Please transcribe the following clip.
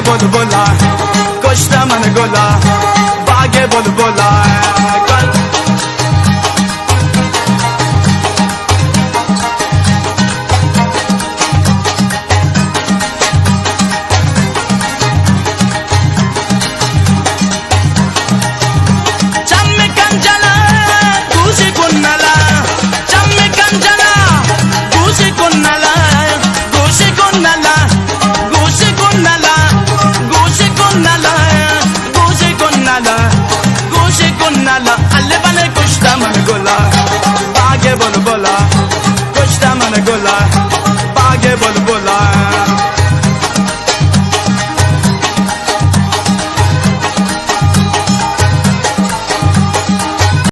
बुलबुला कष्टा मन गोला बागे बुलबुला alle bale kushta man gola baage bulbula kushta man gola